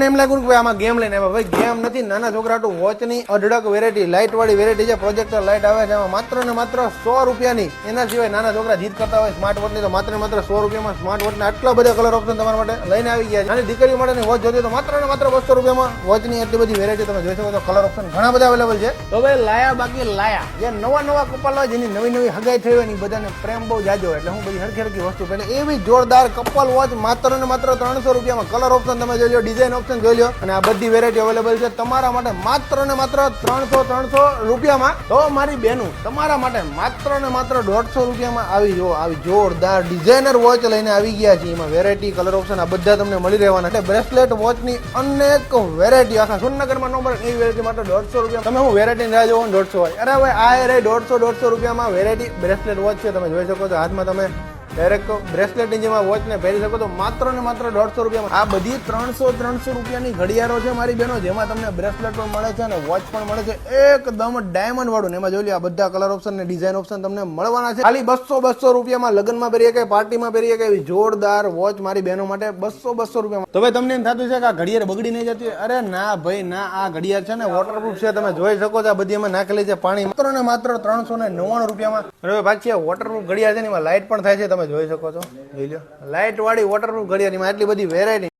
તમને એમ લાગ્યું કે આમાં ગેમ લઈને આવ્યા, ભાઈ ગેમ નથી, નાના છોકરા તો વોચની અઢળક વેરાયટી, લાઇટ વાળી વેરાયટી છે, પ્રોજેક્ટર લાઇટ આવે છે, એમાં માત્ર ને માત્ર 100 રૂપિયાની. એના સિવાય નાના છોકરા જીત કરતા હોય સ્માર્ટ વોચની, તો માત્ર ને માત્ર 100 રૂપિયામાં સ્માર્ટ વોચના આટલા બધા કલર ઓપ્શન તમારા માટે લઈને આવી ગયા છે. નાની દીકરીઓ માટેની વોચ જોતી તો માત્ર ને માત્ર 200 રૂપિયામાં વોચની એટલી બધી વેરાયટી તમે જોઈ શકો છો. કલર ઓપ્શન ઘણા બધા અવેલેબલ છે. તો ભાઈ લાયા બાકી લાયા, જે નવા કપલ હોય જેની નવી હગાઈ થઈ હોય ને બધાને પ્રેમ બહુ જાજો, એટલે હું બધી હરખી વસ્તુ પહેલે એવી જોરદાર કપલ વોચ માત્ર ને માત્ર 300 રૂપિયામાં. કલર ઓપ્શન તમે જોઈ લો, ડિઝાઇન ઓપ્શન જોઈ લો, અને આ બધી વેરાયટી અવેલેબલ છે તમારા માટે માત્ર ને માત્ર 300 રૂપિયામાં. તો મારી બહેનો તમારા માટે માત્ર ને માત્ર 150 રૂપિયામાં આવી જોરદાર ડિઝાઇનર વોચ લઈને આવી ગયા છે. એમાં વેરાયટી, કલર ઓપ્શન આ બધા તમને મળી રહેવાના. એટલે બ્રેસલેટ વોચની અનેક વેરાયટી આખા સુરનગરમાં નંબર એ વેરાયટી માટે 150 રૂપિયા. તમે હું વેરાયટી રાહ જોવો 150 હોય, અરે ભાઈ આ રે 150 રૂપિયામાં વેરાયટી બ્રેસલેટ વોચ છે. તમે જોઈ શકો છો હાથમાં તમે ડાયરેક્ટ બ્રેસલેટની જેમાં વોચને પહેરી શકો તો માત્ર ને માત્ર 150 રૂપિયામાં. આ બધી 300 રૂપિયાની ઘડિયાળો છે મારી બહેનો, જેમાં તમને બ્રેસલેટ પણ મળે છે અને વોચ પણ મળે છે એકદમ ડાયમંડ વાળું. એમાં જોઈ લો આ બધા કલર ઓપ્શન ને ડિઝાઇન ઓપ્શન તમને મળવાના છે ખાલી 200 રૂપિયામાં. લગ્નમાં પહેરીએ કે પાર્ટીમાં પહેરીએ કે એવી જોરદાર વોચ મારી બહેનો માટે 200 રૂપિયામાં. તો ભાઈ તમને એમ થતું છે કે આ ઘડિયાળ બગડી નહીં જતી? અરે ના ભાઈ ના, આ ઘડિયાળ છે ને વોટરપ્રૂફ છે. તમે જોઈ શકો છો આ બધી એમાં નાખેલી છે પાણી. માત્ર ને માત્ર 399 રૂપિયામાં. હવે પાછી વોટરપ્રૂફ ઘડિયાળ છે ને એમાં લાઇટ પણ થાય છે. તમે જોઈ શકો છો, જોઈ લો લાઇટ વાળી વોટરપ્રૂફ ઘડિયાળ, એમાં આટલી બધી વેરાયટી.